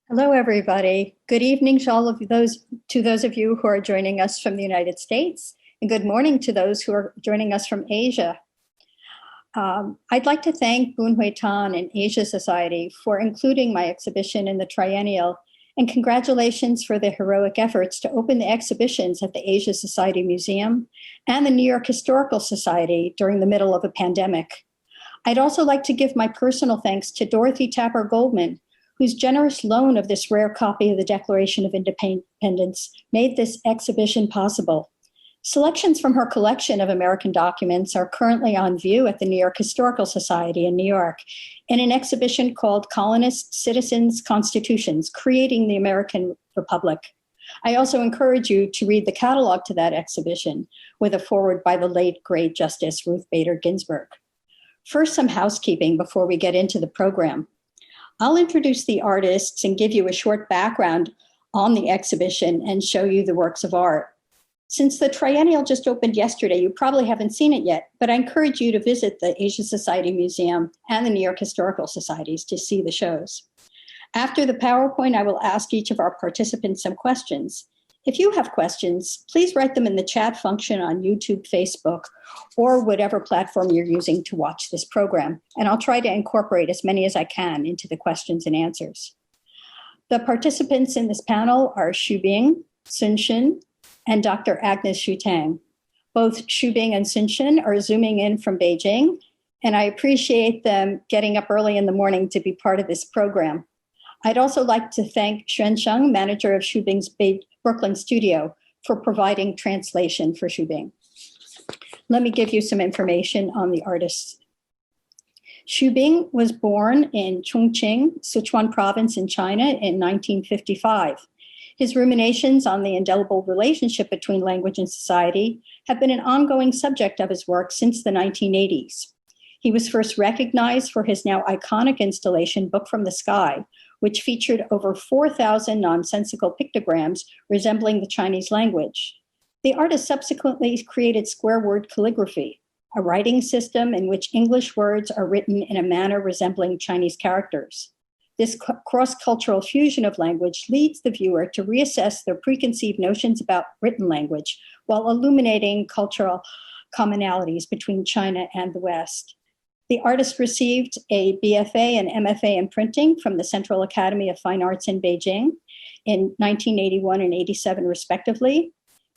Hello, everybody. Good evening to those of you who are joining us from the United States, and good morning to those who are joining us from Asia. I'd like to thank Boon Hui Tan and Asia Society for including my exhibition in the Triennial, and congratulations for the heroic efforts to open the exhibitions at the Asia Society Museum and the New York Historical Society during the middle of a pandemic. I'd also like to give my personal thanks to Dorothy Tapper Goldman, whose generous loan of this rare copy of the Declaration of Independence made this exhibition possible. Selections from her collection of American documents are currently on view at the New York Historical Society in New York in an exhibition called Colonists, Citizens, Constitutions, Creating the American Republic. I also encourage you to read the catalog to that exhibition with a foreword by the late, great Justice Ruth Bader Ginsburg. First, some housekeeping before we get into the program. I'll introduce the artists and give you a short background on the exhibition and show you the works of art. Since the Triennial just opened yesterday, you probably haven't seen it yet, but I encourage you to visit the Asia Society Museum and the New York Historical Societies to see the shows. After the PowerPoint, I will ask each of our participants some questions. If you have questions, please write them in the chat function on YouTube, Facebook, or whatever platform you're using to watch this program, and I'll try to incorporate as many as I can into the questions and answers. The participants in this panel are Xu Bing, Sun Xun, and Dr. Agnes Hsu-Tang. Both Xu Bing and Sun Xun are zooming in from Beijing, and I appreciate them getting up early in the morning to be part of this program. I'd also like to thank Xuan Sheng, manager of Xu Bing's Brooklyn studio, for providing translation for Xu Bing. Let me give you some information on the artists. Xu Bing was born in Chongqing, Sichuan province in China in 1955. His ruminations on the indelible relationship between language and society have been an ongoing subject of his work since the 1980s. He was first recognized for his now iconic installation, Book from the Sky, which featured over 4,000 nonsensical pictograms resembling the Chinese language. The artist subsequently created square word calligraphy, a writing system in which English words are written in a manner resembling Chinese characters. This cross-cultural fusion of language leads the viewer to reassess their preconceived notions about written language while illuminating cultural commonalities between China and the West. The artist received a BFA and MFA in printing from the Central Academy of Fine Arts in Beijing in 1981 and 87, respectively.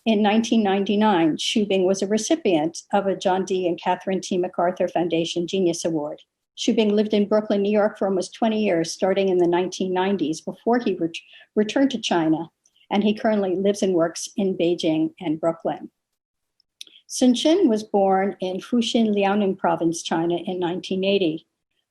In 1999, Xu Bing was a recipient of a John D. and Catherine T. MacArthur Foundation Genius Award. Xu Bing lived in Brooklyn, New York for almost 20 years, starting in the 1990s before he returned to China, and he currently lives and works in Beijing and Brooklyn. Sun Xun was born in Fuxin, Liaoning Province, China in 1980.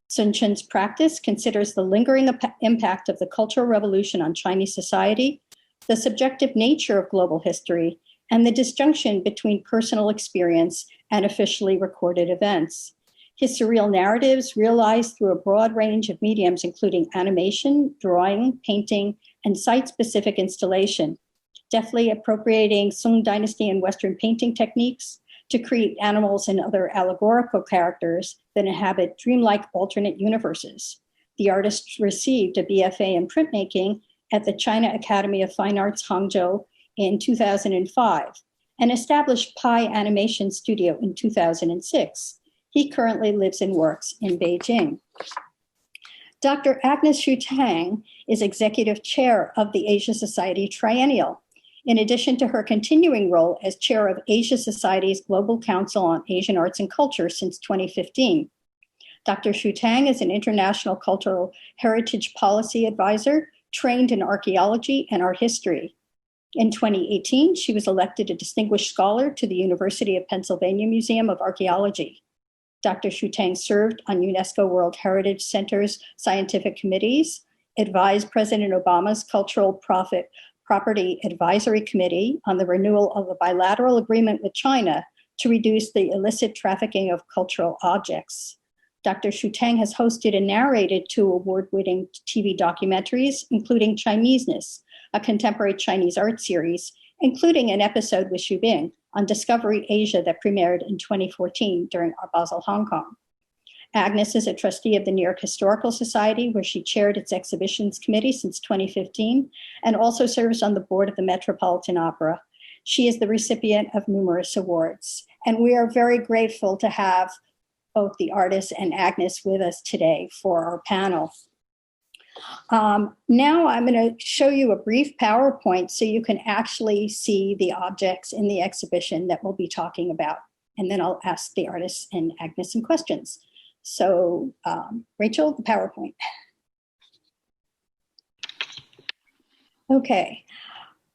Sun Xun's practice considers the lingering impact of the Cultural Revolution on Chinese society, the subjective nature of global history, and the disjunction between personal experience and officially recorded events. His surreal narratives, realized through a broad range of mediums, including animation, drawing, painting, and site-specific installation, deftly appropriating Song Dynasty and Western painting techniques to create animals and other allegorical characters that inhabit dreamlike alternate universes. The artist received a BFA in printmaking at the China Academy of Fine Arts, Hangzhou, in 2005, and established Pi Animation Studio in 2006. He currently lives and works in Beijing. Dr. Agnes Hsu-Tang is executive chair of the Asia Society Triennial, in addition to her continuing role as chair of Asia Society's Global Council on Asian Arts and Culture since 2015. Dr. Hsu-Tang is an international cultural heritage policy advisor trained in archaeology and art history. In 2018, she was elected a distinguished scholar to the University of Pennsylvania Museum of Archaeology. Dr. Hsu-Tang served on UNESCO World Heritage Center's scientific committees, advised President Obama's Cultural Property Advisory Committee on the renewal of a bilateral agreement with China to reduce the illicit trafficking of cultural objects. Dr. Hsu-Tang has hosted and narrated 2 award-winning TV documentaries, including Chineseness, a contemporary Chinese art series, including an episode with Xu Bing on Discovery Asia that premiered in 2014 during Art Basel Hong Kong. Agnes is a trustee of the New York Historical Society, where she chaired its exhibitions committee since 2015, and also serves on the board of the Metropolitan Opera. She is the recipient of numerous awards. And we are very grateful to have both the artist and Agnes with us today for our panel. Now I'm going to show you a brief PowerPoint so you can actually see the objects in the exhibition that we'll be talking about. And then I'll ask the artist and Agnes some questions. So Rachel, the PowerPoint. Okay.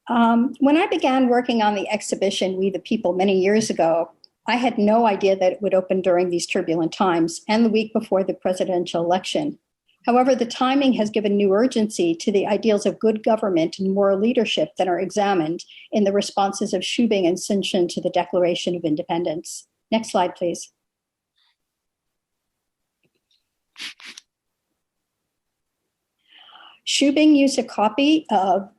When I began working on the exhibition, We the People, many years ago, I had no idea that it would open during these turbulent times and the week before the presidential election. However, the timing has given new urgency to the ideals of good government and moral leadership that are examined in the responses of Hsu-Bing and Xun to the Declaration of Independence. Next slide, please. Hsu-Bing used a copy of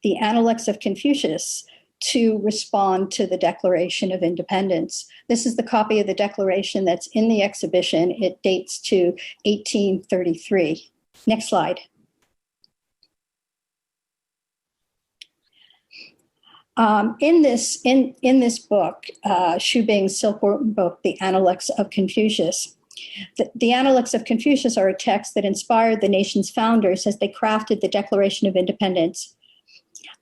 the Analects of Confucius to respond to the Declaration of Independence. This is the copy of the Declaration that's in the exhibition. It dates to 1833. Next slide. In this book, Hsu-Bing's silkworm book, The Analects of Confucius, the Analects of Confucius are a text that inspired the nation's founders as they crafted the Declaration of Independence.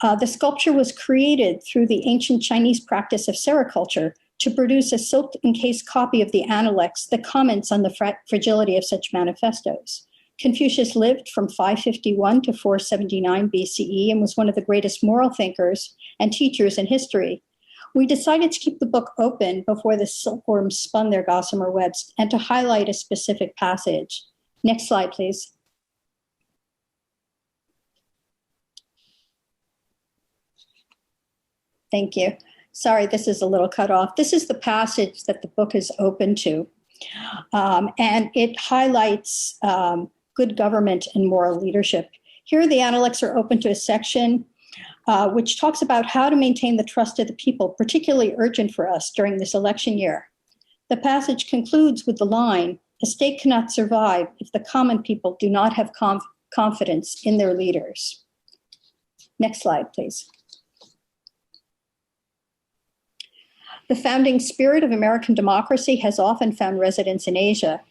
The sculpture was created through the ancient Chinese practice of sericulture to produce a silk-encased copy of the Analects that comments on the fragility of such manifestos. Confucius lived from 551 to 479 BCE and was one of the greatest moral thinkers and teachers in history. We decided to keep the book open before the silkworms spun their gossamer webs and to highlight a specific passage. Next slide, please. Thank you. Sorry, this is a little cut off. This is the passage that the book is open to. And it highlights good government and moral leadership. Here, the Analects are open to a section which talks about how to maintain the trust of the people, particularly urgent for us during this election year. The passage concludes with the line, "A state cannot survive if the common people do not have confidence in their leaders." Next slide, please. The founding spirit of American democracy has often found residence in Asia.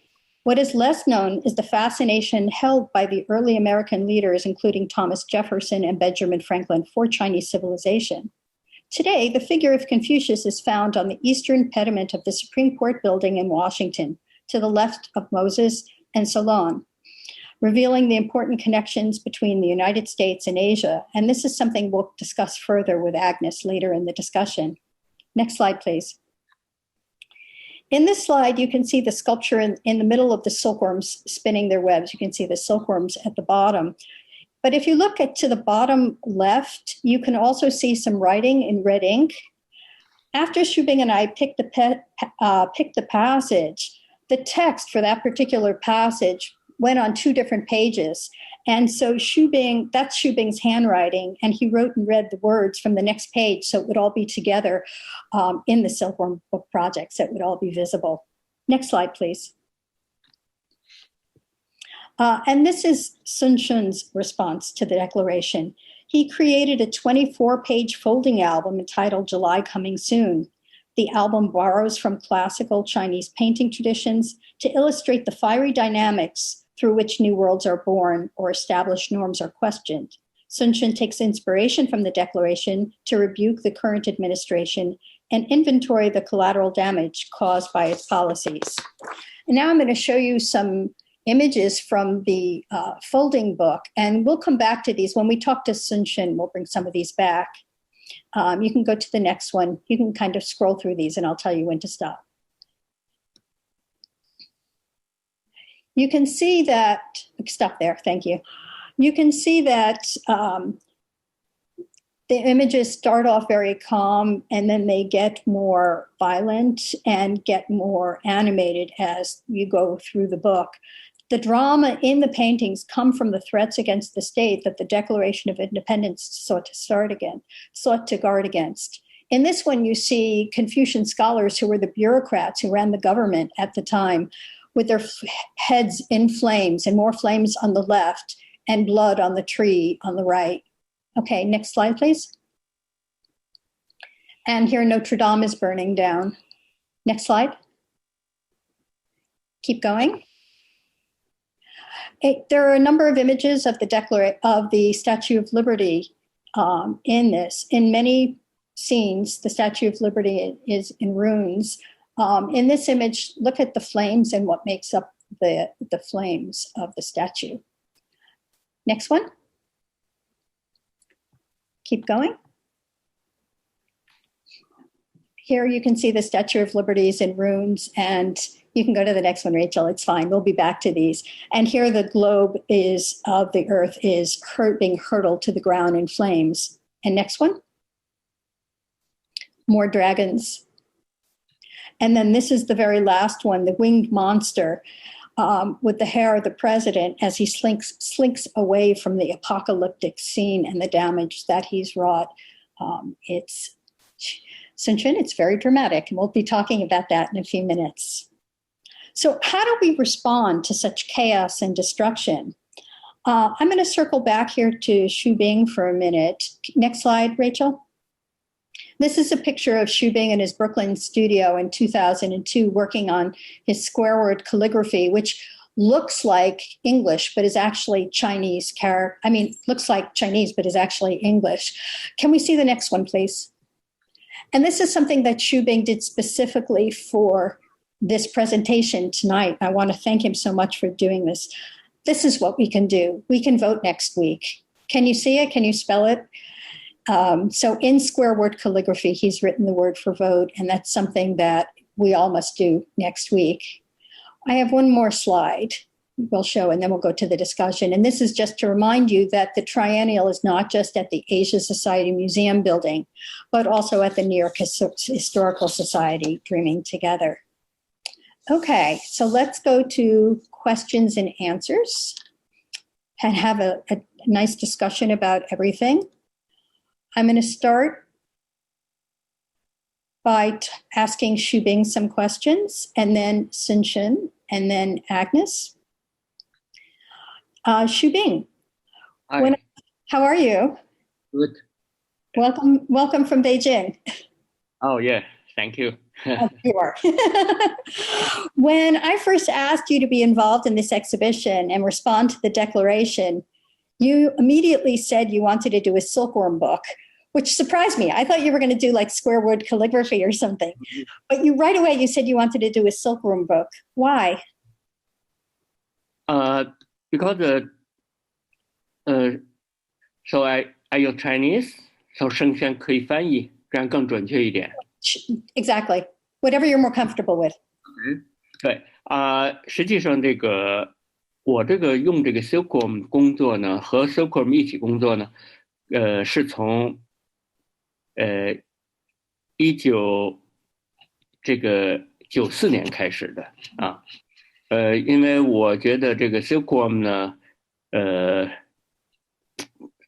What is less known is the fascination held by the early American leaders, including Thomas Jefferson and Benjamin Franklin, for Chinese civilization. Today, the figure of Confucius is found on the eastern pediment of the Supreme Court building in Washington, to the left of Moses and Solon, revealing the important connections between the United States and Asia. And this is something we'll discuss further with Agnes later in the discussion. Next slide, please. In this slide, you can see the sculpture in the middle of the silkworms spinning their webs. You can see the silkworms at the bottom. But if you look to the bottom left, you can also see some writing in red ink. After Hsu-Bing and I picked the passage, the text for that particular passage went on 2 different pages. And so that's Hsu-Bing's handwriting, and he wrote and read the words from the next page so it would all be together in the Silkworm Book Project, so it would all be visible. Next slide, please. And this is Xun's response to the Declaration. He created a 24-page folding album entitled July Coming Soon. The album borrows from classical Chinese painting traditions to illustrate the fiery dynamics through which new worlds are born or established norms are questioned. Xun takes inspiration from the Declaration to rebuke the current administration and inventory the collateral damage caused by its policies. And now I'm going to show you some images from the folding book, and we'll come back to these. When we talk to Xun, we'll bring some of these back. You can go to the next one. You can kind of scroll through these, and I'll tell you when to stop. You can see that, stop there, thank you. You can see that the images start off very calm and then they get more violent and get more animated as you go through the book. The drama in the paintings come from the threats against the state that the Declaration of Independence sought to guard against. In this one, you see Confucian scholars who were the bureaucrats who ran the government at the time, with their heads in flames, and more flames on the left and blood on the tree on the right. Okay, next slide, please. And here Notre Dame is burning down. Next slide. Keep going. There are a number of images of the Statue of Liberty in this. In many scenes, the Statue of Liberty is in ruins. In this image, look at the flames and what makes up the flames of the statue. Next one. Keep going. Here you can see the Statue of Liberty is in ruins, and you can go to the next one, Rachel. It's fine. We'll be back to these. And here the globe of the earth is being hurtled to the ground in flames. And next one. More dragons. And then this is the very last one, the winged monster with the hair of the president as he slinks away from the apocalyptic scene and the damage that he's wrought. It's Xun, it's very dramatic, and we'll be talking about that in a few minutes. So how do we respond to such chaos and destruction? I'm going to circle back here to Xu Bing for a minute. Next slide, Rachel. This is a picture of Xu Bing in his Brooklyn studio in 2002, working on his square word calligraphy, which looks like English, but is actually Chinese looks like Chinese, but is actually English. Can we see the next one, please? And this is something that Xu Bing did specifically for this presentation tonight. I want to thank him so much for doing this. This is what we can do. We can vote next week. Can you see it? Can you spell it? So in square word calligraphy, he's written the word for vote, and that's something that we all must do next week. I have one more slide we'll show, and then we'll go to the discussion. And this is just to remind you that the Triennial is not just at the Asia Society Museum building, but also at the New York Historical Society, Dreaming Together. Okay, so let's go to questions and answers and have a nice discussion about everything. I'm going to start by asking Xu Bing some questions, and then Xun, and then Agnes. Xu Bing, how are you? Good. Welcome from Beijing. Oh, yeah, thank you. Sure. When I first asked you to be involved in this exhibition and respond to the declaration, you immediately said you wanted to do a silkworm book, which surprised me. I thought you were going to do like square word calligraphy or something. But right away you said you wanted to do a silkworm book. Why? Because so I use Chinese, so 生鲜可以翻译，这样更准确一点。Exactly. Whatever you're more comfortable with. 对实际上我用这个 silkworm 工作呢，和 silkworm 一起工作呢，是从1994年开始的啊。因为我觉得这个 silkworm 呢，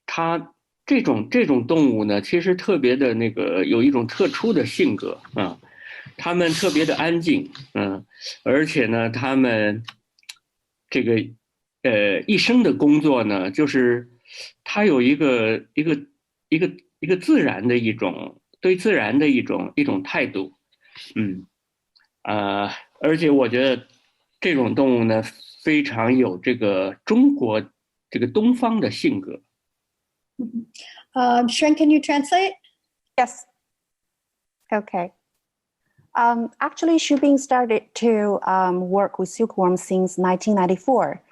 它这种动物呢，其实特别的有一种特殊的性格啊，它们特别的安静，而且呢，它们一生的工作呢，就是它有一个自然的对自然的一种态度，而且我觉得这种动物呢，非常有中国东方的性格。Xun, can you translate? Yes. Okay. Actually, Xu Bing started to work with silkworms since 1994.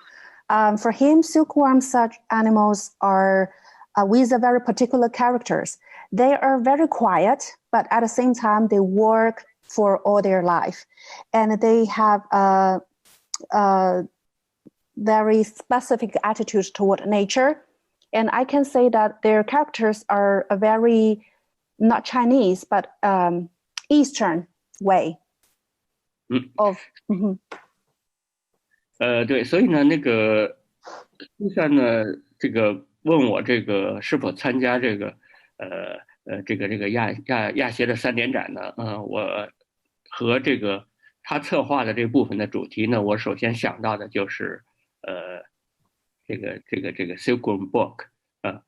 For him, silkworms, such animals are with a very particular characters. They are very quiet, but at the same time, they work for all their life. And they have a very specific attitude toward nature. And I can say that their characters are a very, not Chinese, but Eastern way of. 对，所以呢，Susan 呢，问我是否参加亚协的3点展呢？我和他策划的这部分的主题呢，我首先想到的就是这个 Silkworm Book 啊，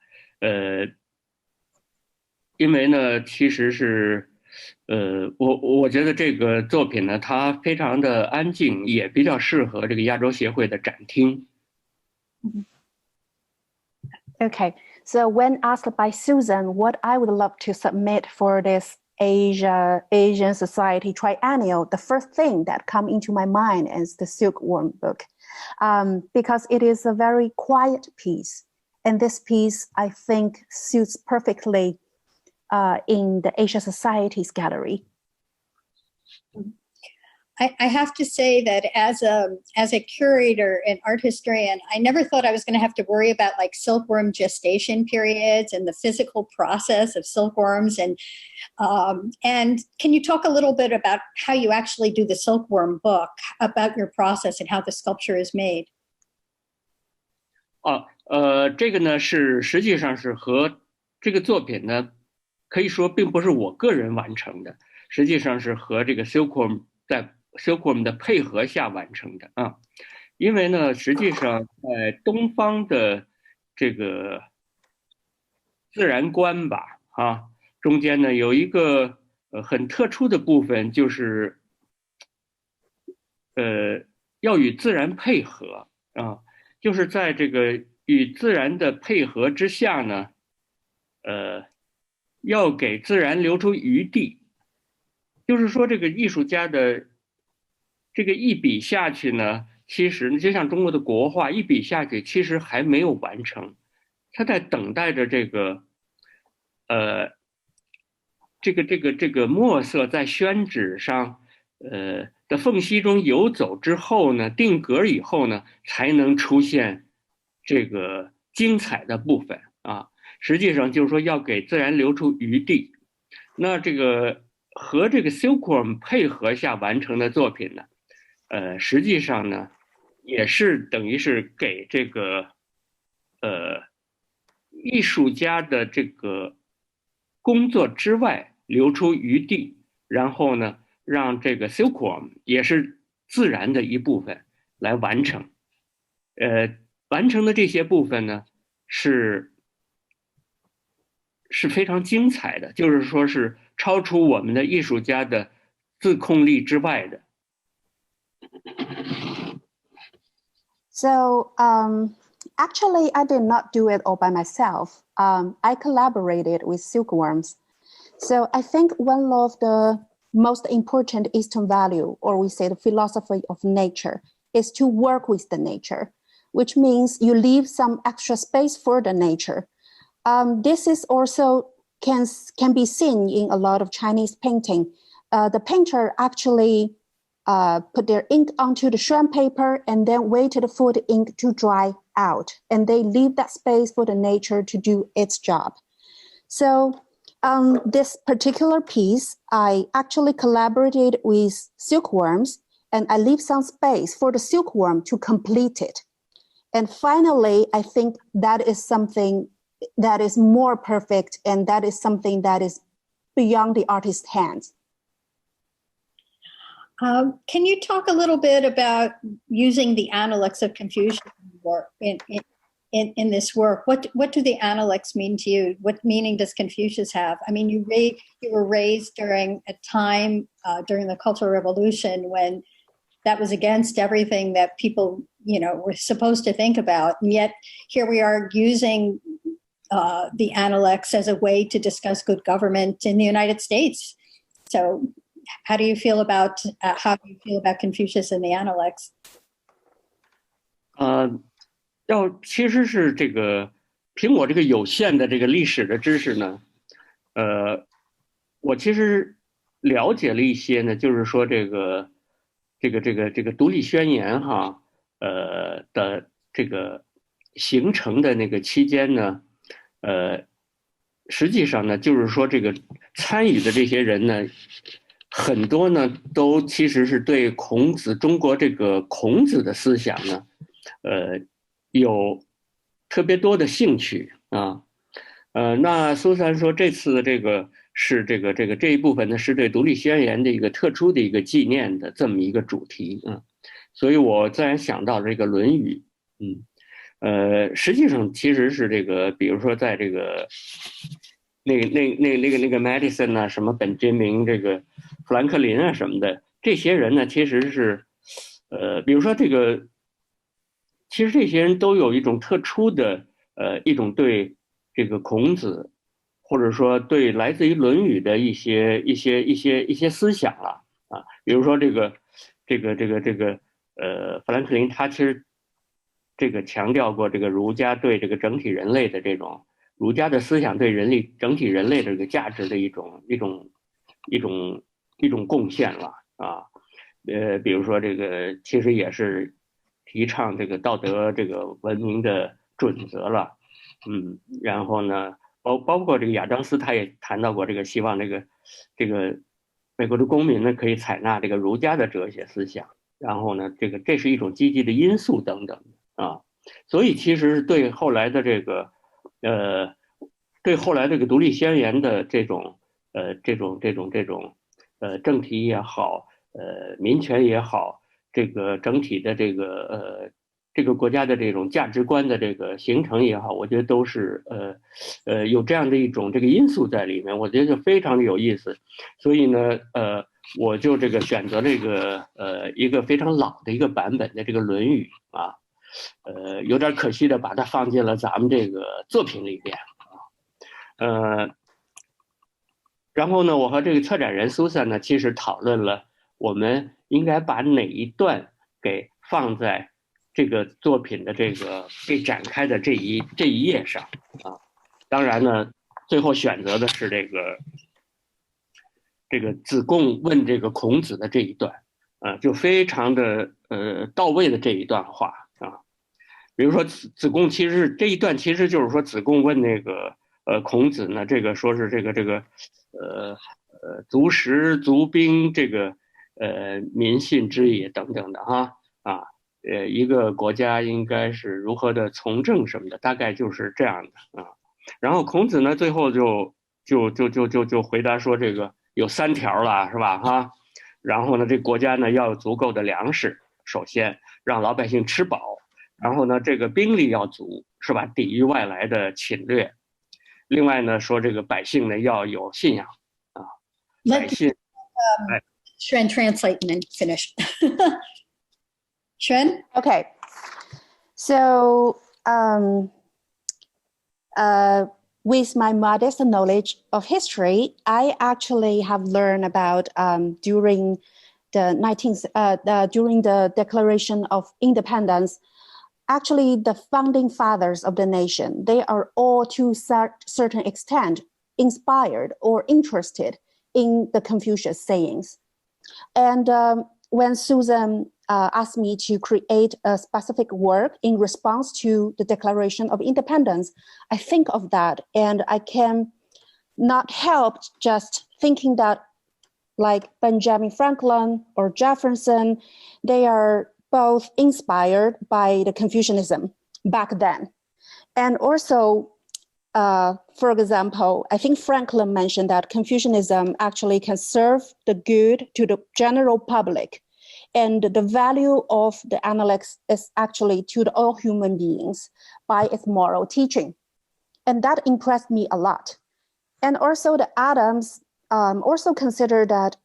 因为呢，其实是我觉得这个作品呢，它非常的安静，也比较适合这个亚洲协会的展厅。Okay, so when asked by Susan what I would love to submit for this Asian Society Triennial, the first thing that come into my mind is the Silkworm book, because it is a very quiet piece, and this piece I think suits perfectly in the Asia Society's gallery. I have to say that as a curator and art historian, I never thought I was going to have to worry about like silkworm gestation periods and the physical process of silkworms. And can you talk a little bit about how you actually do the silkworm book, about your process and how the sculpture is made? 这个呢实际上是和这个作品呢，可以说并不是我个人完成的，实际上是和这个 Silkworm 的配合下完成的啊。因为呢，实际上在东方的这个自然观吧，中间呢有一个很特殊的部分，就是要与自然配合啊，就是在这个与自然的配合之下呢，要给自然留出余地，就是说这个艺术家的这个一笔下去呢，其实就像中国的国画，一笔下去其实还没有完成，他在等待着这个这个墨色在宣纸上的缝隙中游走之后呢，定格以后呢，才能出现这个精彩的部分啊。实际上就是说要给自然留出余地。那这个和这个 Silkworm 配合下完成的作品呢，实际上呢，也是等于是给这个艺术家的这个工作之外留出余地，然后呢，让这个 Silkworm 也是自然的一部分来完成。完成的这些部分呢，是非常精彩的，就是说是超出我们的艺术家的自控力之外的。So actually, I did not do it all by myself. I collaborated with silkworms. So I think one of the most important Eastern value, or we say the philosophy of nature, is to work with the nature, which means you leave some extra space for the nature. This is also can be seen in a lot of Chinese painting. The painter actually put their ink onto the shrine paper and then waited for the ink to dry out. And they leave that space for the nature to do its job. So this particular piece, I actually collaborated with silkworms, and I leave some space for the silkworm to complete it. And finally, I think that is something that is more perfect, and that is something that is beyond the artist's hands. Can you talk a little bit about using the Analects of Confucius in this work? What do the Analects mean to you? What meaning does Confucius have? I mean, you were raised during a time during the Cultural Revolution when that was against everything that people, were supposed to think about, and yet here we are using the Analects as a way to discuss good government in the United States. So, how do you feel about Confucius and the Analects? 其实是这个凭我这个有限的这个历史的知识呢，我其实了解了一些呢，就是说这个独立宣言的这个形成的那个期间呢，实际上呢，就是说这个参与的这些人呢，很多呢都其实是对中国这个孔子的思想呢，有特别多的兴趣啊。那苏珊说这次的这个是这一部分呢是对独立宣言的一个特殊的一个纪念的这么一个主题所以我自然想到这个《论语》实际上其实是这个，比如说在这个那个 Madison 啊，什么本杰明这个富兰克林啊什么的，这些人呢其实是比如说这个，其实这些人都有一种特殊的一种对这个孔子，或者说对来自于《论语》的一些思想了比如说这个富兰克林他其实这个强调过这个儒家对这个整体人类的这种儒家的思想对整体人类的这个价值的一种贡献了比如说这个其实也是提倡这个道德这个文明的准则了然后呢包括这个亚当斯他也谈到过这个希望这个美国的公民呢可以采纳这个儒家的哲学思想，然后呢这是一种积极的因素等等所以其实对后来的这个独立宣言的这种正题也好民权也好，这个整体的这个国家的这种价值观的这个形成也好，我觉得都是有这样的一种这个因素在里面，我觉得就非常的有意思。所以呢我就这个选择这个一个非常老的一个版本的这个《论语》有点可惜的把它放进了咱们这个作品里边然后呢，我和这个策展人 Susan 呢，其实讨论了我们应该把哪一段给放在这个作品的这个被展开的这一页上当然呢，最后选择的是这个子贡问这个孔子的这一段就非常的到位的这一段话比如说子贡其实这一段其实就是说子贡问那个孔子呢，这个说是这个足食足兵这个民信之也等等的一个国家应该是如何的从政什么的，大概就是这样的然后孔子呢最后就回答说这个有3条了是吧然后呢这国家呢要有足够的粮食，首先让老百姓吃饱，然后呢这个兵力要足是吧，抵御外来的侵略，另外呢说这个百姓呢要有信仰百姓Xun translate and then finish. Xun? Okay. So with my modest knowledge of history, I actually have learned about during the Declaration of Independence, actually the founding fathers of the nation, they are all to a certain extent inspired or interested in the Confucius sayings. And when Susan asked me to create a specific work in response to the Declaration of Independence, I think of that, and I can not help just thinking that like Benjamin Franklin or Jefferson, they are both inspired by the Confucianism back then. And also, for example, I think Franklin mentioned that Confucianism actually can serve the good to the general public. And the value of the analects is actually to all human beings by its moral teaching. And that impressed me a lot. And also the Adams also consider that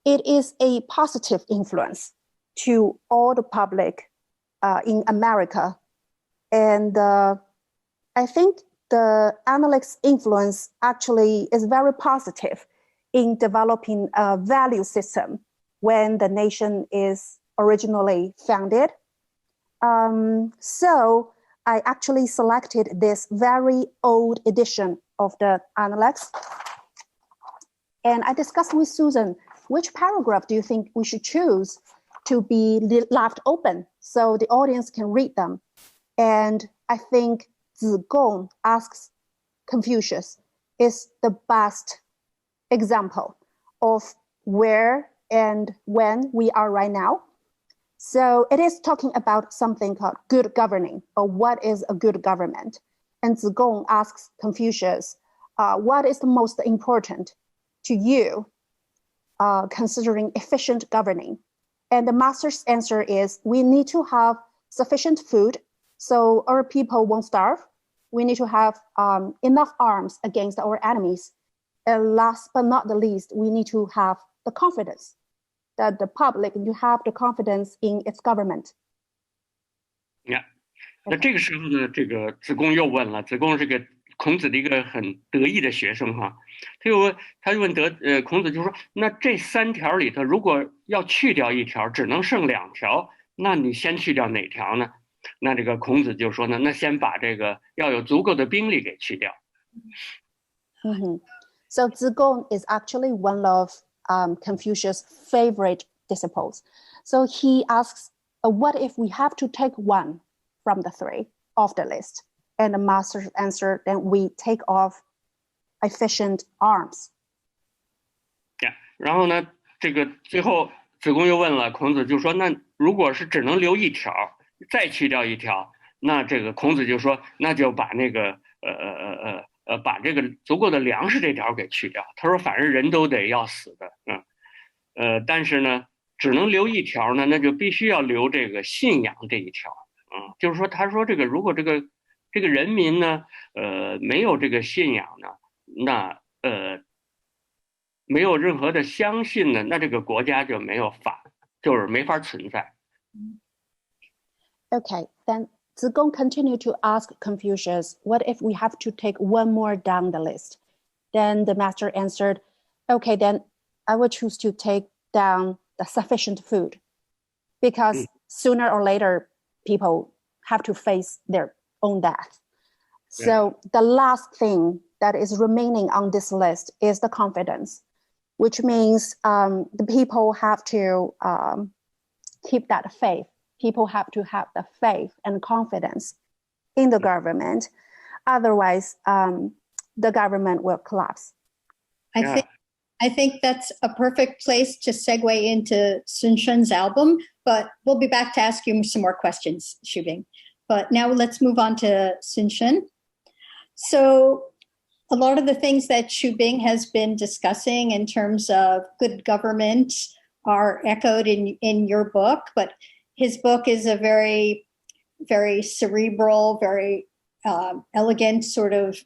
it is a positive influence to all the public in America. And I think the analects influence actually is very positive in developing a value system when the nation is originally founded. So I actually selected this very old edition of the Analects. And I discussed with Susan, which paragraph do you think we should choose to be left open so the audience can read them? And I think Zigong asks Confucius is the best example of where and when we are right now. So it is talking about something called good governing, or what is a good government. And Zigong asks Confucius, what is the most important to you considering efficient governing? And the master's answer is, we need to have sufficient food so our people won't starve. We need to have enough arms against our enemies. And last but not the least, we need to have the confidence that the public, you have the confidence in its government. Yeah. 那这个时候呢，这个子贡又问了，子贡是个孔子的一个很得意的学生哈，他就问孔子就说，那这3条里头，如果要去掉1条，只能剩2条，那你先去掉哪条呢？那这个孔子就说呢，那先把这个要有足够的兵力给去掉。So Zigong is actually one of Confucius' favorite disciples. So he asks, what if we have to take one from the 3 off the list? And the master answered, then we take off efficient arms. Yeah. 然后呢，这个最后子贡又问了，孔子就说，那如果是只能留1条，再去掉1条，那这个孔子就说，那就把那个把这个足够的粮食这条给去掉。他说，反正人都得要死的，但是呢，只能留1条呢，那就必须要留这个信仰这一条，就是说，他说这个如果这个人民呢，没有这个信仰呢，那没有任何的相信呢，那这个国家就没有法，就是没法存在。Okay, then Zigong continued to ask Confucius, what if we have to take one more down the list? Then the master answered, okay, then I will choose to take down the sufficient food, because sooner or later, people have to face their own death. So the last thing that is remaining on this list is the confidence, which means the people have to keep that faith. People have to have the faith and confidence in the government. Otherwise, the government will collapse. I think that's a perfect place to segue into Sun Shun's album, but we'll be back to ask you some more questions, Xu-Bing. But now let's move on to Sun Shun. So a lot of the things that Xu-Bing has been discussing in terms of good government are echoed in your book, but his book is a very, very cerebral, very elegant sort of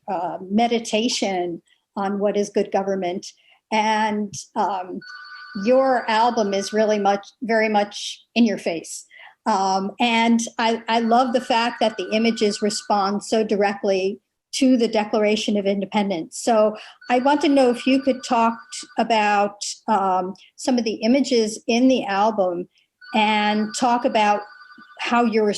meditation on what is good government. And your album is really very much in your face. And I love the fact that the images respond so directly to the Declaration of Independence. So I want to know if you could talk about some of the images in the album and talk about how you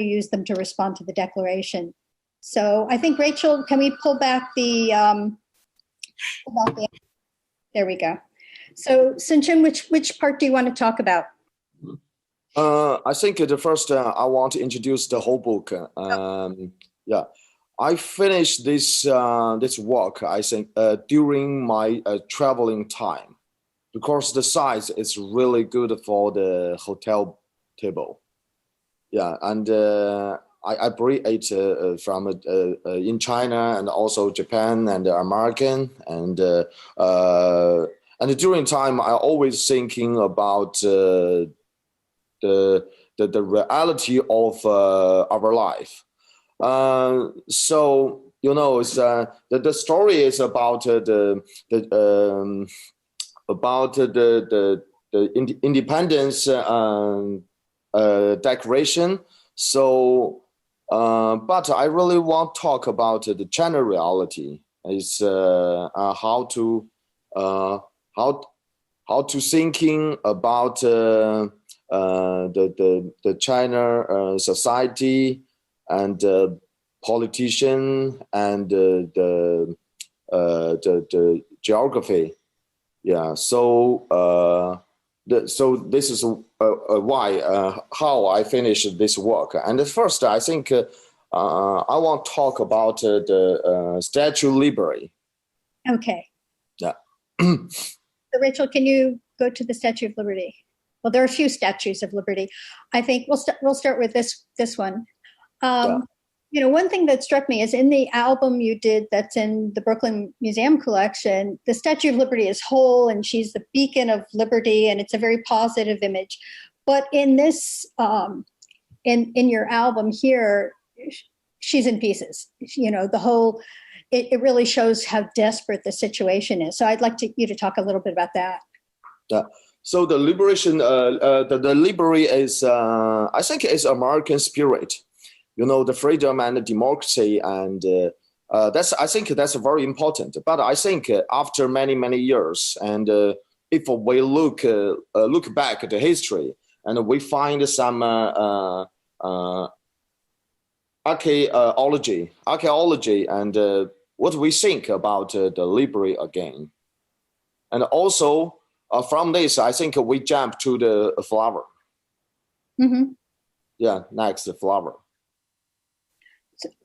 use them to respond to the Declaration. So I think, Rachel, can we pull back the there we go. So Sun Shun, which part do you want to talk about? I think the first I want to introduce the whole book. I finished this work, I think, during my traveling time, because the size is really good for the hotel table. And I bring it from in China and also Japan and American, and during time I always thinking about the reality of our life. So it's the story is about the independence declaration. So, but I really want to talk about the general reality. Is how to thinking about the China society and politician and the geography. So this is why how I finished this work. And first, I think I want to talk about the Statue of Liberty. Okay. Yeah. So Rachel, can you go to the Statue of Liberty? Well, there are a few statues of liberty. I think we'll start with this one. One thing that struck me is in the album you did that's in the Brooklyn Museum collection, the Statue of Liberty is whole and she's the beacon of liberty and it's a very positive image. But in this, in your album here, she's in pieces. The whole, it really shows how desperate the situation is. So I'd like you to talk a little bit about that. Yeah. So the liberation, the liberty is, I think, is American spirit. The freedom and the democracy, and I think that's very important. But I think after many years, and if we look back at the history, and we find some archaeology, and what we think about the liberty again, and also from this, I think we jump to the flower. Mm-hmm. Yeah, next the flower.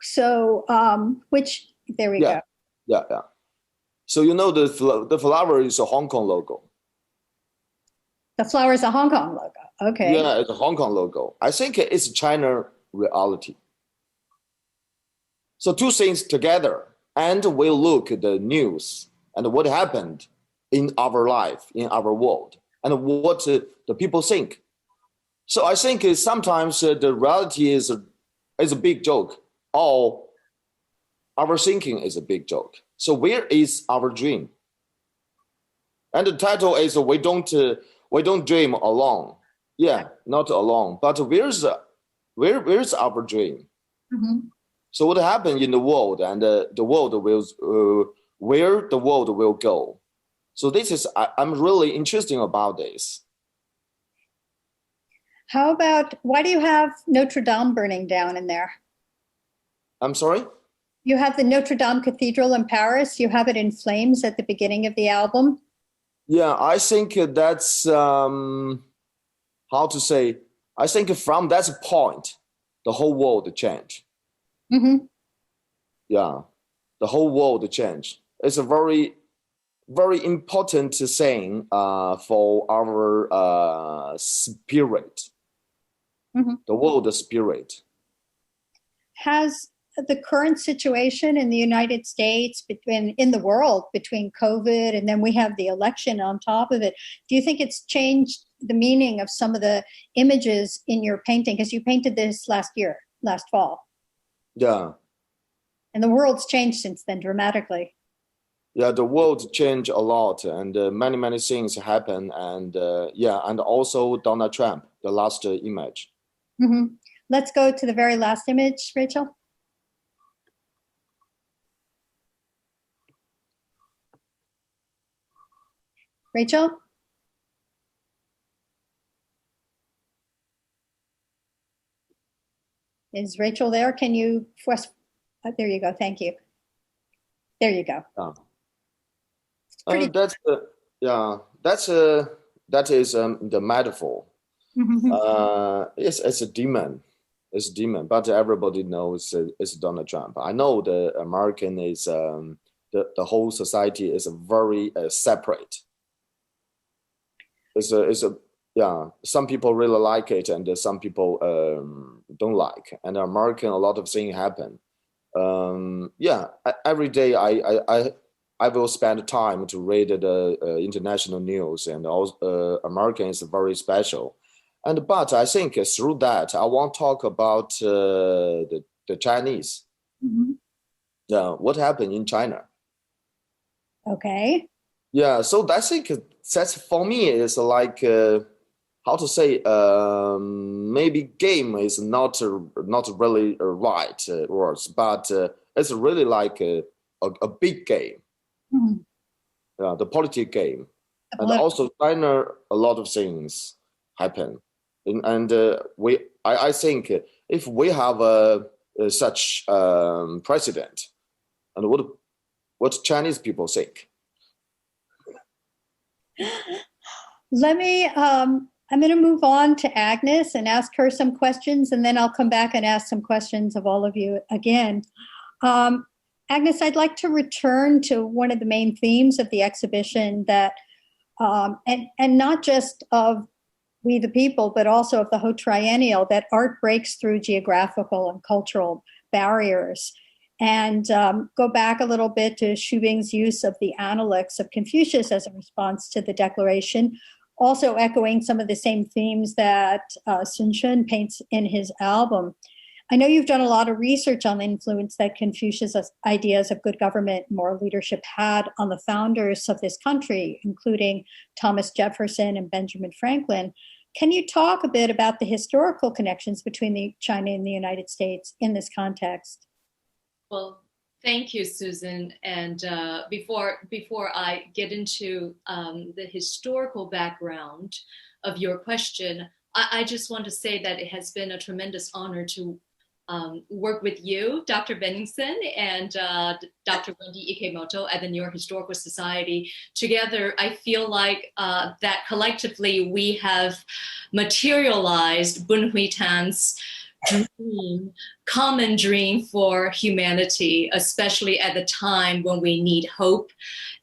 So, there we go. Yeah. So the flower is a Hong Kong logo. The flower is a Hong Kong logo. Okay. Yeah, it's a Hong Kong logo. I think it's China reality. So two things together, and we look at the news and what happened in our life, in our world, and what the people think. So I think sometimes the reality is a big joke. All our thinking is a big joke. So where is our dream? And the title is we don't dream alone. Yeah, not alone. But where's our dream? Mm-hmm. So what happened in the world, and the world will where the world will go. So this is I'm really interested about this. How about, why do you have Notre Dame burning down in there? I'm sorry? You have the Notre Dame Cathedral in Paris. You have it in flames at the beginning of the album. Yeah, I think that's, how to say, I think from that point, the whole world changed. Mm-hmm. Yeah, the whole world changed. It's a very, very important thing for our spirit, mm-hmm. the world spirit. Has the current situation in the United States, in the world, between COVID and then we have the election on top of it, do you think it's changed the meaning of some of the images in your painting? Because you painted this last fall. Yeah. And the world's changed since then dramatically. Yeah, the world changed a lot, and many things happen, and and also Donald Trump, the last image. Mm-hmm. Let's go to the very last image, Rachel. Rachel? Is Rachel there? Can you press? There you go. Thank you. There you go. That is the metaphor. Mm-hmm. It's a demon. It's a demon, but everybody knows it's Donald Trump. I know the American is the whole society is very separate. Some people really like it, and some people don't like. And American, a lot of things happen. Every day I will spend time to read the international news, and also American is very special. But I think through that, I want to talk about the Chinese. Mm-hmm. What happened in China? Okay. Yeah, so I think that's for me is like how to say maybe game is not really right words, but it's really like a big game. Mm-hmm. Yeah, the political game, and also China, a lot of things happen. And I think if we have such president, and what Chinese people think. Let me. I'm going to move on to Agnes and ask her some questions, and then I'll come back and ask some questions of all of you again. Agnes, I'd like to return to one of the main themes of the exhibition that, and not just of We the People, but also of the Hsu-Tang Triennial, that art breaks through geographical and cultural barriers. And go back a little bit to Xu Bing's use of the Analects of Confucius as a response to the declaration, also echoing some of the same themes that Sun Shun paints in his album. I know you've done a lot of research on the influence that Confucius' ideas of good government and moral leadership had on the founders of this country, including Thomas Jefferson and Benjamin Franklin. Can you talk a bit about the historical connections between China and the United States in this context? Well, thank you, Susan. And before I get into the historical background of your question, I just want to say that it has been a tremendous honor to work with you, Dr. Beningson, and Dr. Wendy Ikemoto at the New York Historical Society. Together, I feel like that collectively we have materialized Bun Hui-Tan's dream, common dream for humanity, especially at the time when we need hope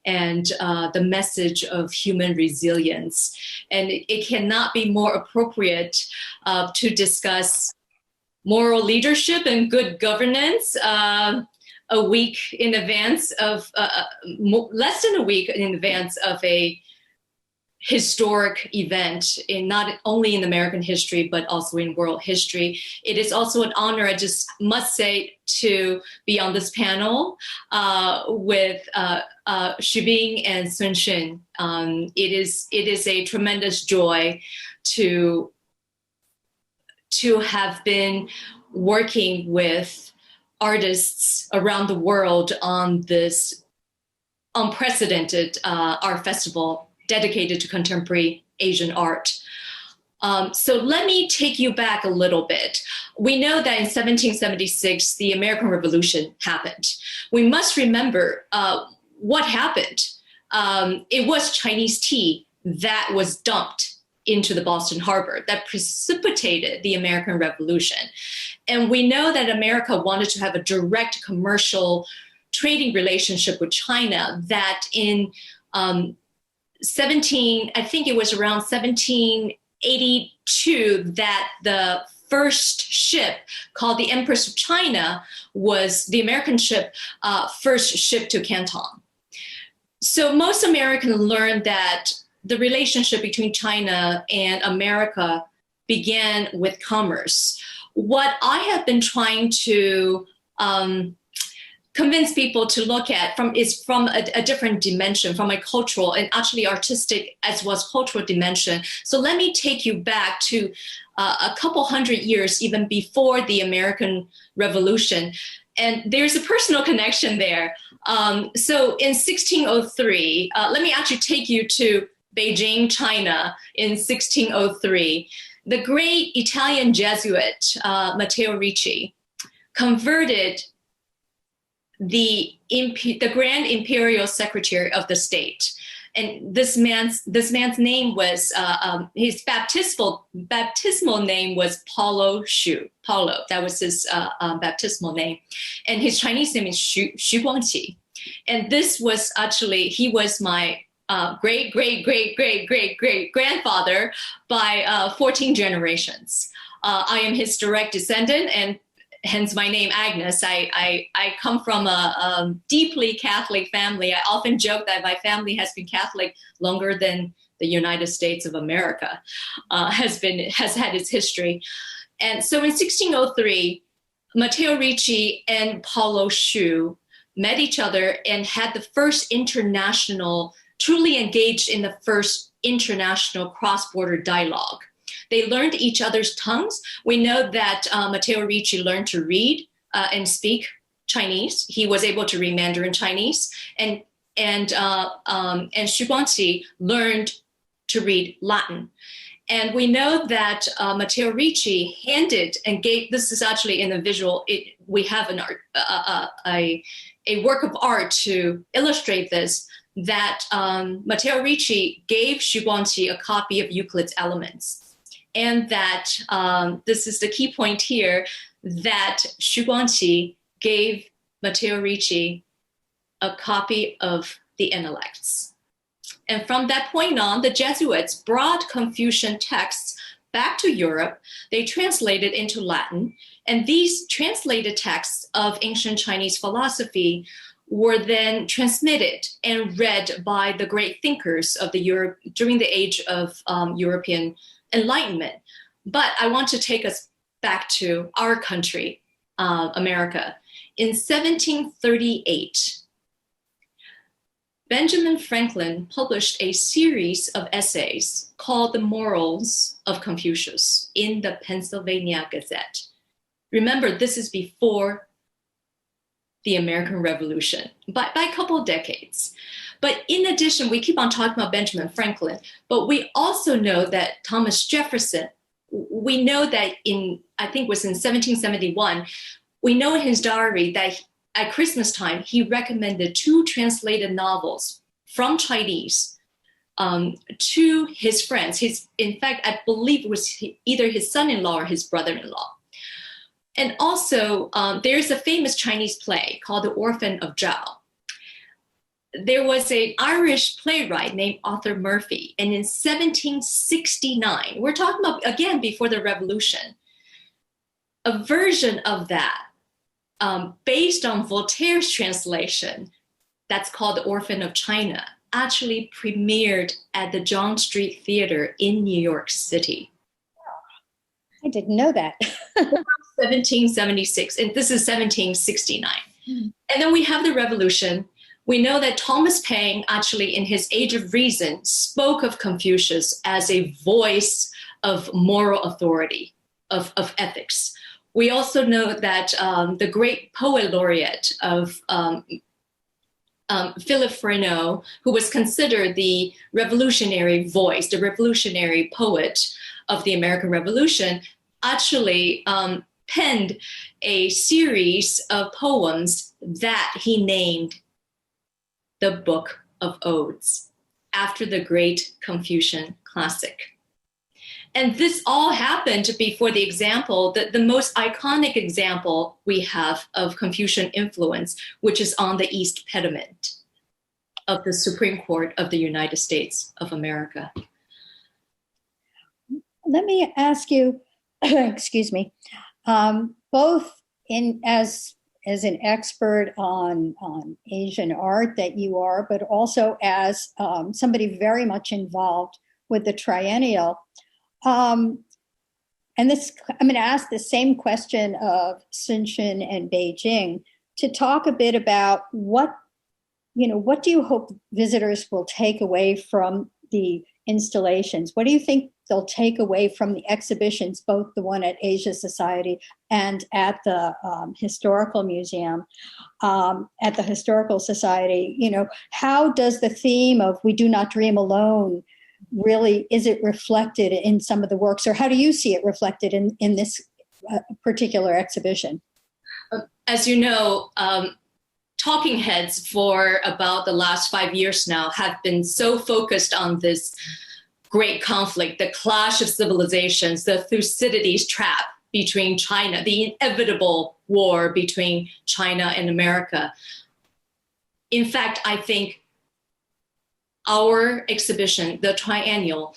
and the message of human resilience. And it cannot be more appropriate to discuss moral leadership and good governance a week in advance of, less than a week in advance of a historic event in not only in American history, but also in world history. It is also an honor, I just must say, to be on this panel with Xu Bing and Sun Shun. It is a tremendous joy to have been working with artists around the world on this unprecedented art festival dedicated to contemporary Asian art. So let me take you back a little bit. We know that in 1776, the American Revolution happened. We must remember what happened. It was Chinese tea that was dumped into the Boston Harbor that precipitated the American Revolution. And we know that America wanted to have a direct commercial trading relationship with China, that in I think it was around 1782 that the first ship called the Empress of China was the American ship first shipped to Canton. So most Americans learned that the relationship between China and America began with commerce. What I have been trying to convince people to look at is from a different dimension, from a cultural and actually artistic as well as cultural dimension. So let me take you back to a couple hundred years even before the American Revolution. And there's a personal connection there. So in 1603, let me actually take you to Beijing, China in 1603. The great Italian Jesuit, Matteo Ricci, converted the Grand Imperial Secretary of the State. And this man's name was, his baptismal name was Paulo Xu. Paulo, that was his baptismal name. And his Chinese name is Xu Guangqi. And this was actually, he was my great grandfather by 14 generations. I am his direct descendant, and hence my name, Agnes. I come from a deeply Catholic family. I often joke that my family has been Catholic longer than the United States of America has had its history. And so in 1603, Matteo Ricci and Paulo Xu met each other and had the first truly engaged in the first international cross-border dialogue. They learned each other's tongues. We know that Matteo Ricci learned to read and speak Chinese. He was able to read Mandarin Chinese, and Xu Guangqi learned to read Latin. And we know that Matteo Ricci handed and gave. This is actually in the visual. We have a work of art to illustrate this. That Matteo Ricci gave Xu Guangqi a copy of Euclid's Elements. And that, this is the key point here, that Xu Guangqi gave Matteo Ricci a copy of the Analects. And from that point on, the Jesuits brought Confucian texts back to Europe. They translated into Latin. And these translated texts of ancient Chinese philosophy were then transmitted and read by the great thinkers of the Europe during the age of European Enlightenment. But I want to take us back to our country, America. In 1738, Benjamin Franklin published a series of essays called The Morals of Confucius in the Pennsylvania Gazette. Remember, this is before the American Revolution, by a couple of decades. But in addition, we keep on talking about Benjamin Franklin, but we also know that Thomas Jefferson, we know that I think it was in 1771, we know in his diary that at Christmas time, he recommended 2 translated novels from Chinese to his friends. In fact, I believe it was either his son-in-law or his brother-in-law. And also, there's a famous Chinese play called The Orphan of Zhao. There was an Irish playwright named Arthur Murphy, and in 1769, we're talking about, again, before the Revolution, a version of that, based on Voltaire's translation, that's called The Orphan of China, actually premiered at the John Street Theater in New York City. I didn't know that. 1776, and this is 1769. And then we have the Revolution. We know that Thomas Paine, actually in his Age of Reason, spoke of Confucius as a voice of moral authority, of ethics. We also know that the great poet laureate of Philip Freneau, who was considered the revolutionary voice, the revolutionary poet of the American Revolution, actually penned a series of poems that he named the Book of Odes after the great Confucian classic. And this all happened before the example, the most iconic example we have of Confucian influence, which is on the East Pediment of the Supreme Court of the United States of America. Let me ask you, excuse me, both as an expert on Asian art that you are, but also as somebody very much involved with the Triennial. And this, I'm going to ask the same question of Sunshine and Beijing to talk a bit about what do you hope visitors will take away from the installations? What do you think they'll take away from the exhibitions, both the one at Asia Society and at the Historical Museum, at the Historical Society? How does the theme of We Do Not Dream Alone really, is it reflected in some of the works, or how do you see it reflected in this particular exhibition? As you know, talking heads for about the last 5 years now have been so focused on this great conflict, the clash of civilizations, the Thucydides trap between China, the inevitable war between China and America. In fact, I think our exhibition, the Triennial,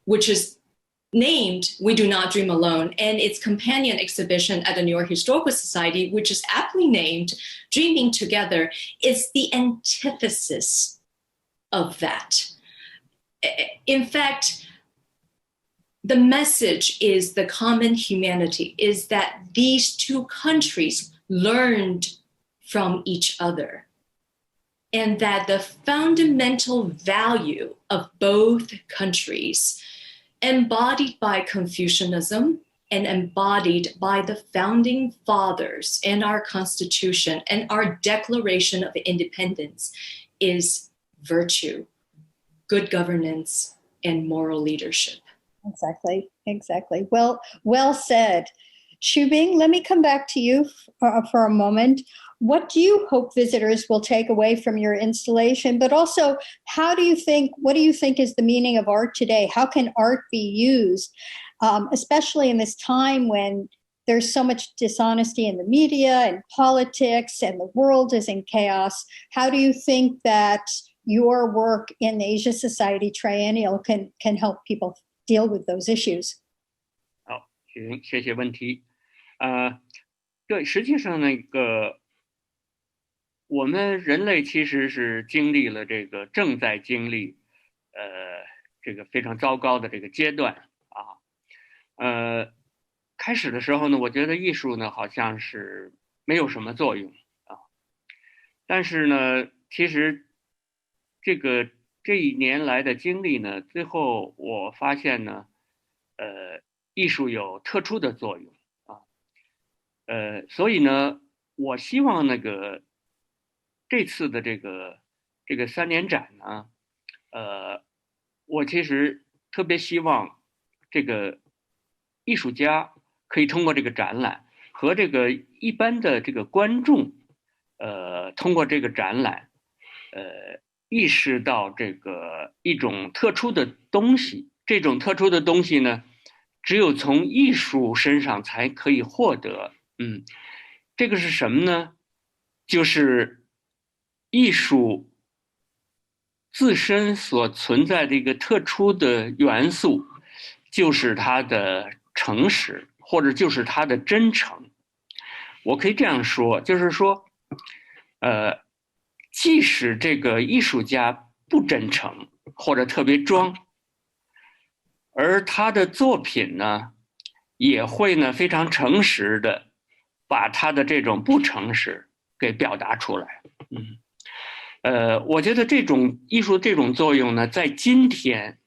which is named We Do Not Dream Alone, and its companion exhibition at the New York Historical Society, which is aptly named Dreaming Together, is the antithesis of that. In fact, the message is the common humanity, is that these two countries learned from each other, and that the fundamental value of both countries, embodied by Confucianism and embodied by the founding fathers in our Constitution and our Declaration of Independence, is virtue, good governance, and moral leadership. Exactly. Well said. Xu-Bing, let me come back to you for a moment. What do you hope visitors will take away from your installation? But also, what do you think is the meaning of art today? How can art be used, especially in this time when there's so much dishonesty in the media and politics and the world is in chaos? How do you think that your work in the Asia Society Triennial can help people deal with those issues? 行，谢谢问题。对，实际上我们人类其实是经历了正在经历这个非常糟糕的这个阶段啊。开始的时候呢，我觉得艺术呢好像是没有什么作用啊，但是呢，其实这一年来的经历呢，最后我发现呢，艺术有特殊的作用啊，所以呢，我希望这次的这个3年展呢，我其实特别希望这个艺术家可以通过这个展览和这个一般的这个观众，通过这个展览，意识到这个一种特殊的东西。这种特殊的东西呢，只有从艺术身上才可以获得。这个是什么呢？就是艺术自身所存在的一个特殊的元素，就是它的诚实，或者就是它的真诚。我可以这样说，就是说，即使这个艺术家不真诚或者特别装，而他的作品呢，也会呢非常诚实的把他的这种不诚实给表达出来。我觉得这种艺术这种作用呢，在今天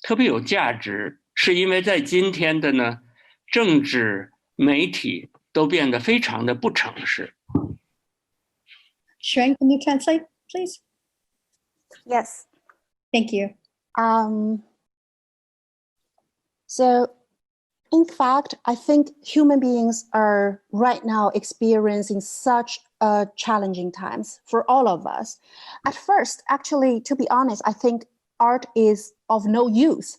特别有价值，是因为在今天的呢政治媒体都变得非常的不诚实。Xuan, can you translate, please? Yes. Thank you. So, in fact, I think human beings are right now experiencing such challenging times for all of us. At first, actually, to be honest, I think art is of no use.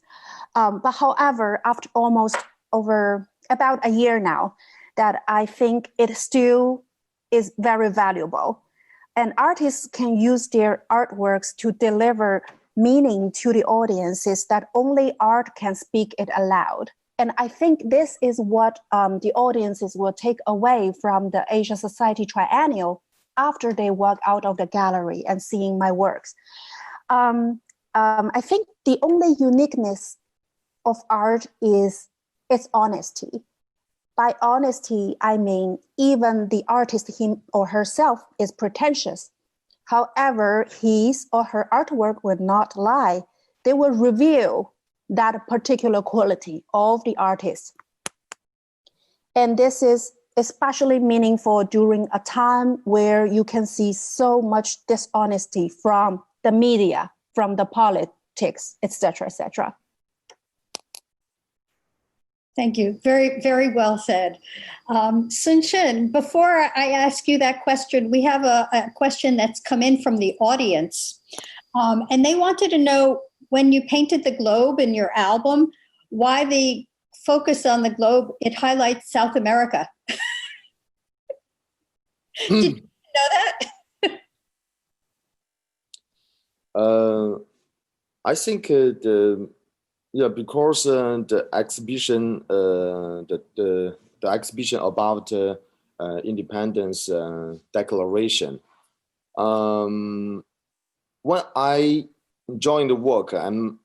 But however, after almost over about a year now, that I think it still is very valuable. And artists can use their artworks to deliver meaning to the audiences that only art can speak it aloud. And I think this is what the audiences will take away from the Asia Society Triennial after they walk out of the gallery and seeing my works. I think the only uniqueness of art is its honesty. By honesty, I mean even the artist, him or herself, is pretentious. However, his or her artwork will not lie. They will reveal that particular quality of the artist. And this is especially meaningful during a time where you can see so much dishonesty from the media, from the politics, etc., etc. Thank you. Very, very well said. Sun-Shin, before I ask you that question, we have a question that's come in from the audience. And they wanted to know, when you painted the globe in your album, why the focus on the globe, it highlights South America. Did you know that? I think because the exhibition, the exhibition about independence declaration. When I join the work, I'm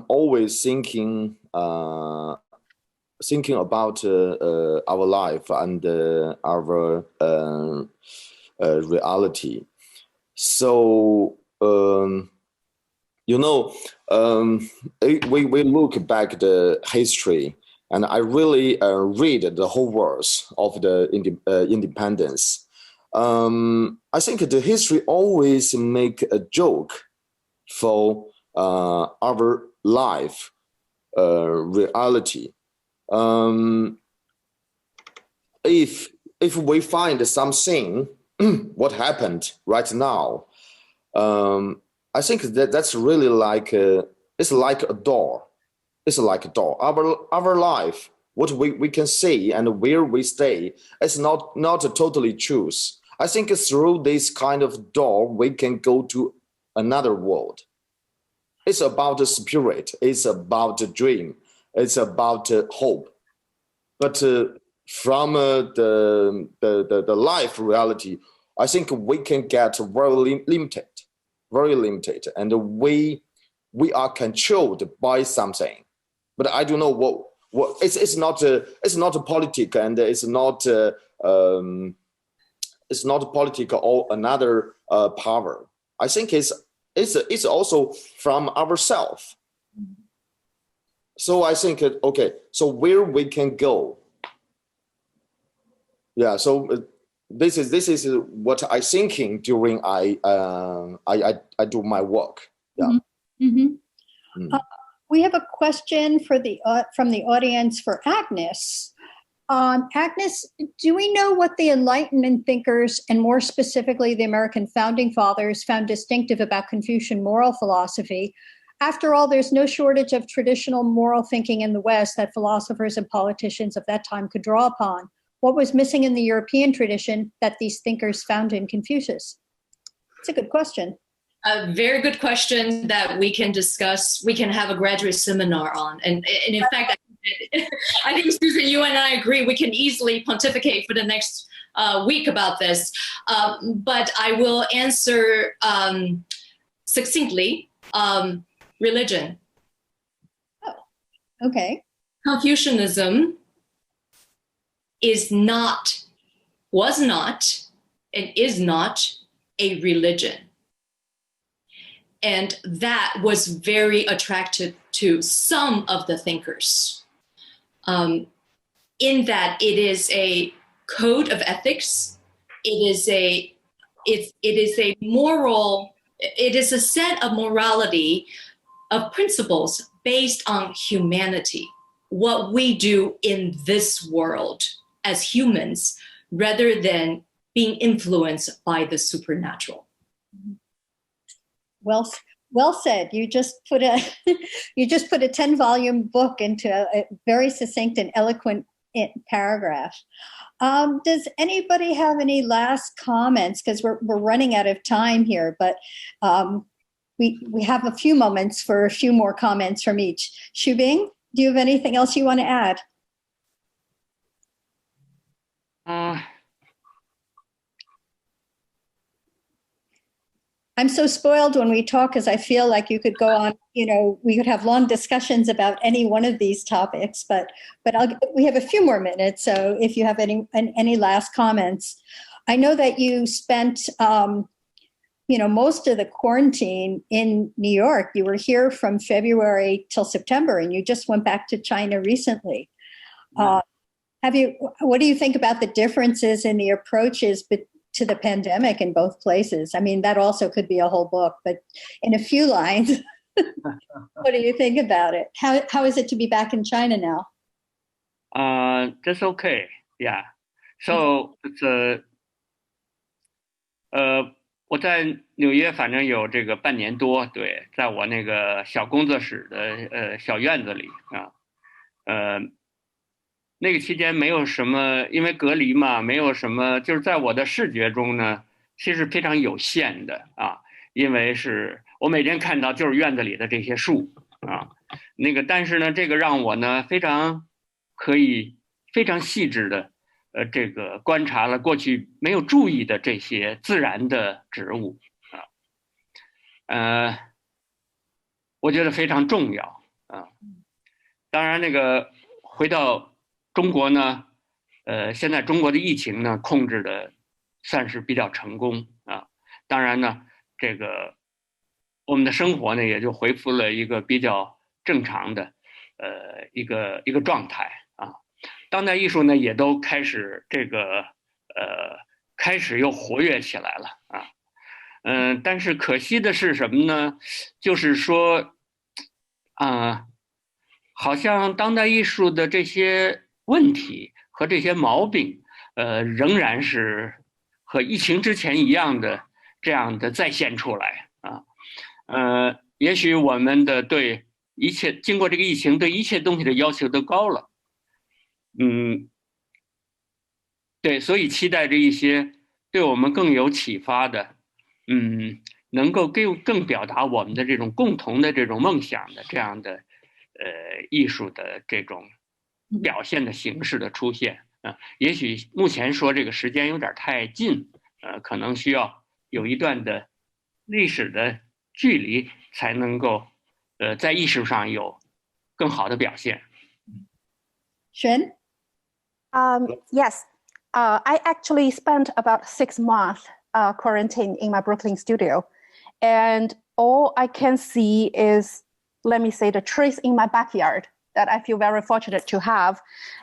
always thinking about our life and our reality. So we look back the history, and I really read the whole words of the independence. I think the history always make a joke for our life reality. If we find something what happened right now, I think that's really like it's like a door. It's like a door. Our life, what we can see and where we stay, is not totally truth. I think through this kind of door we can go to another world. It's about the spirit. It's about the dream. It's about hope. But from the life reality, I think we can get very limited, and we are controlled by something. But I don't know what it's not a politic, and it's not political or another power. I think it's also from ourselves. So I think okay. So where we can go? Yeah. So this is what I thinking during I do my work. Yeah. Mm-hmm. We have a question from the audience for Agnes. Agnes, do we know what the Enlightenment thinkers, and more specifically the American founding fathers, found distinctive about Confucian moral philosophy? After all, there's no shortage of traditional moral thinking in the West that philosophers and politicians of that time could draw upon. What was missing in the European tradition that these thinkers found in Confucius? It's a good question. A very good question that we can discuss. We can have a graduate seminar on. And in fact, I think, Susan, you and I agree we can easily pontificate for the next week about this. But I will answer succinctly. Religion. Oh, okay. Confucianism was not, and is not a religion. And that was very attractive to some of the thinkers, in that it is a code of ethics. It is a set of morality, of principles based on humanity, what we do in this world as humans, rather than being influenced by the supernatural. Well said. You just put a 10-volume book into a very succinct and eloquent paragraph. Does anybody have any last comments? Because we're running out of time here, but we have a few moments for a few more comments from each. Hsu-Bing, do you have anything else you want to add? I'm so spoiled when we talk because I feel like you could go on, we could have long discussions about any one of these topics, but we have a few more minutes. So if you have any last comments. I know that you spent, most of the quarantine in New York. You were here from February till September, and you just went back to China recently. What do you think about the differences in the approaches to the pandemic in both places? I mean, that also could be a whole book, but in a few lines, what do you think about it? How is it to be back in China now? That's okay. Yeah. So it's 我在纽约反正有这个半年多，对，在我那个小工作室的小院子里啊，那个期间没有什么，因为隔离嘛，没有什么，就是在我的视觉中呢，其实非常有限的啊，因为是我每天看到就是院子里的这些树啊，但是呢，这个让我呢可以非常细致的这个观察了过去没有注意的这些自然的植物啊，我觉得非常重要啊。当然回到中国呢，现在中国的疫情呢控制的算是比较成功啊。当然呢，我们的生活呢也就恢复了一个比较正常的一个状态啊。当代艺术呢也都开始开始又活跃起来了啊。但是可惜的是什么呢？就是说好像当代艺术的这些问题和这些毛病，仍然是和疫情之前一样的这样的再现出来啊。也许我们对一切经过这个疫情，对一切东西的要求都高了。对，所以期待着一些对我们更有启发的，能够更表达我们的这种共同的这种梦想的这样的艺术的这种表现的形式的出现啊。也许目前说这个时间有点太近，可能需要有一段的历史的距离，才能够在艺术上有更好的表现。Xun? Yes, I actually spent about 6 months quarantined in my Brooklyn studio. And all I can see is, let me say, the trees in my backyard that I feel very fortunate to have.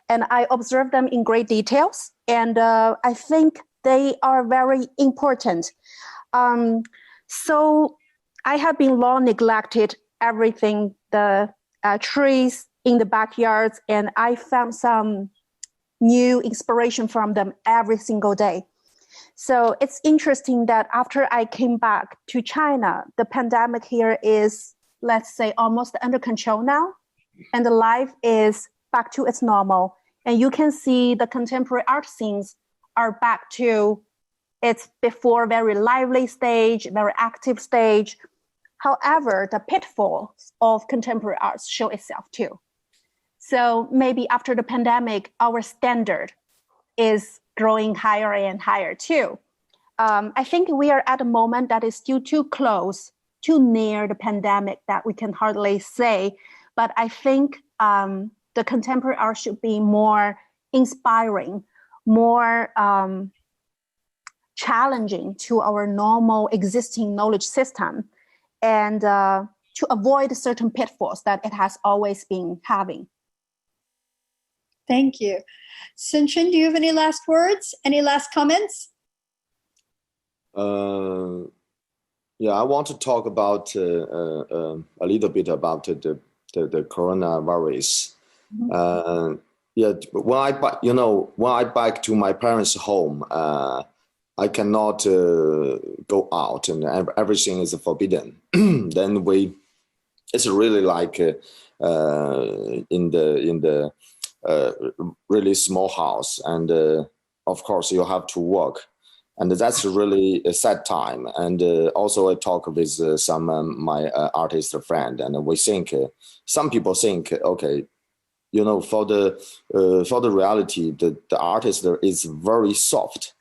And I observe them in great details. And I think they are very important. So I have been long neglected everything, the trees in the backyards, and I found some new inspiration from them every single day. So it's interesting that after I came back to China, the pandemic here is, let's say, almost under control now, and the life is back to its normal. And you can see the contemporary art scenes are back to its before very lively stage, very active stage. However, the pitfalls of contemporary arts show itself too. So maybe after the pandemic, our standard is growing higher and higher too. I think we are at a moment that is still too close, too near the pandemic that we can hardly say. But I think the contemporary art should be more inspiring, more challenging to our normal existing knowledge system, and to avoid certain pitfalls that it has always been having. Thank you. Sun-Chun, do you have any last words? Any last comments? Yeah, I want to talk about a little bit about the coronavirus. Mm-hmm. Yeah, when I back to my parents' home, I cannot go out, and everything is forbidden. Then it's really like in the really small house, and of course you have to work, and that's really a sad time. And also I talk with some my artist friend, and we think some people think, okay, for the reality, the artist is very soft,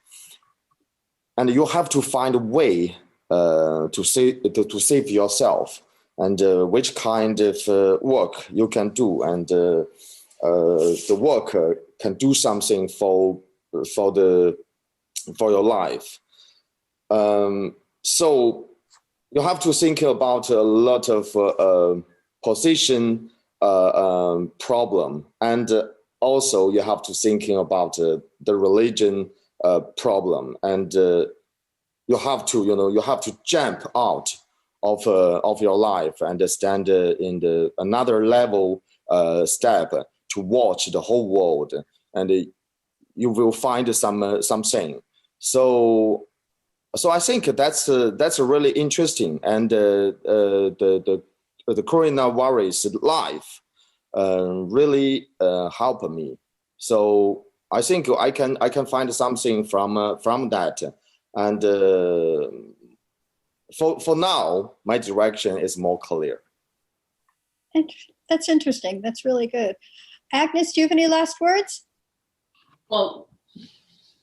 and you have to find a way to save yourself, and which kind of work you can do, and the worker can do something for your life. So you have to think about a lot of position problem, and also you have to thinking about the religion problem, and you have to jump out of your life and stand in the another level step to watch the whole world, and you will find something. So I think that's really interesting, and the coronavirus life really helped me. So I think I can find something from that, and for now my direction is more clear. That's interesting. That's really good. Agnes, do you have any last words? Well,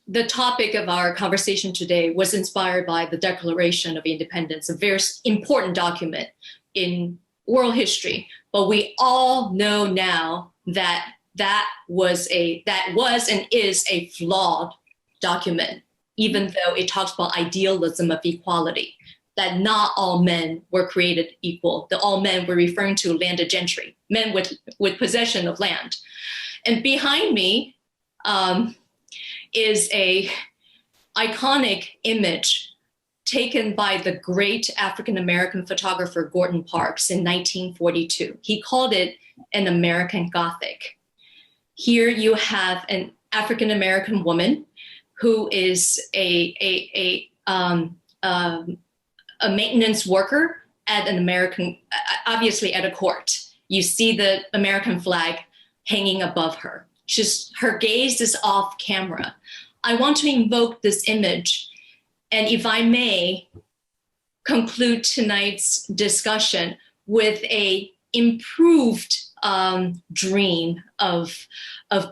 the topic of our conversation today was inspired by the Declaration of Independence, a very important document in world history. But we all know now that was and is a flawed document, even though it talks about idealism of equality, that not all men were created equal. The all men were referring to landed gentry, men with possession of land. And behind me is a iconic image taken by the great African-American photographer Gordon Parks in 1942. He called it an American Gothic. Here you have an African-American woman who is a maintenance worker at an American, obviously at a court. You see the American flag hanging above her. Her gaze is off camera. I want to invoke this image, and if I may, conclude tonight's discussion with a improved dream of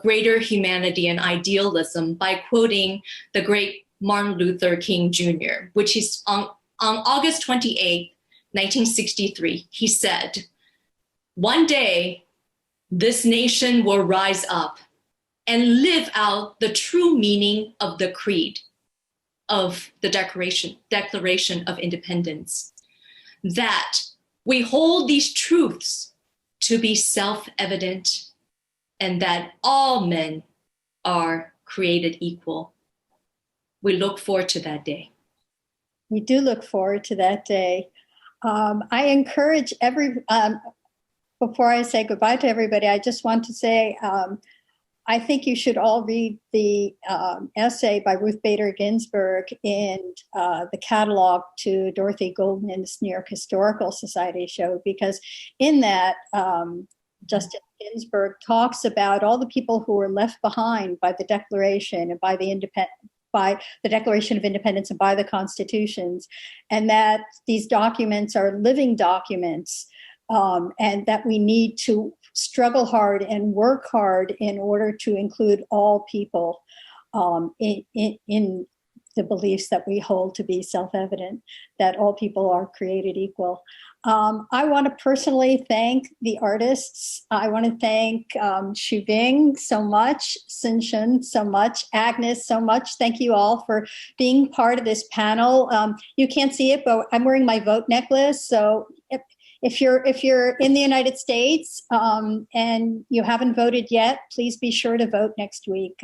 greater humanity and idealism by quoting the great Martin Luther King Jr., which is on August 28, 1963, he said, "One day, this nation will rise up and live out the true meaning of the creed of the Declaration of Independence, that we hold these truths to be self-evident and that all men are created equal." We look forward to that day. We do look forward to that day. I encourage before I say goodbye to everybody, I just want to say, I think you should all read the essay by Ruth Bader Ginsburg in the catalog to Dorothy Goldman's New York Historical Society show, because in that, Justice Ginsburg talks about all the people who were left behind by the Declaration and by the Declaration of Independence and by the constitutions, and that these documents are living documents, and that we need to struggle hard and work hard in order to include all people in the beliefs that we hold to be self-evident, that all people are created equal. I want to personally thank the artists. I want to thank Hsu-Bing so much, Xun so much, Agnes so much. Thank you all for being part of this panel. You can't see it, but I'm wearing my vote necklace. So if you're in the United States and you haven't voted yet, please be sure to vote next week.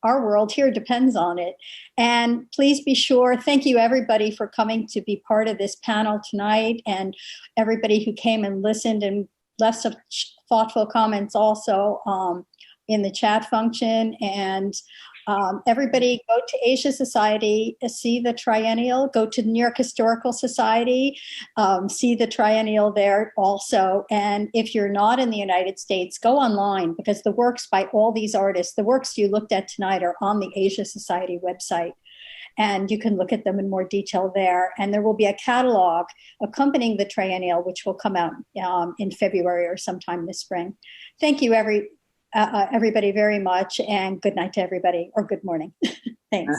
Our world here depends on it. And please be sure, thank you everybody for coming to be part of this panel tonight, and everybody who came and listened and left such thoughtful comments also in the chat function. And everybody go to Asia Society, see the Triennial, go to the New York Historical Society, see the Triennial there also. And if you're not in the United States, go online, because the works by all these artists, the works you looked at tonight, are on the Asia Society website. And you can look at them in more detail there. And there will be a catalog accompanying the Triennial, which will come out in February or sometime this spring. Thank you, everybody very much, and good night to everybody, or good morning. Thanks.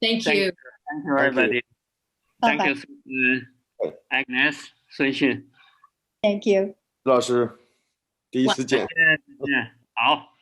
Thank you. Thank you, everybody. Bye-bye. Thank you, Agnes, Xun. Thank you. 老师，第一次见。好。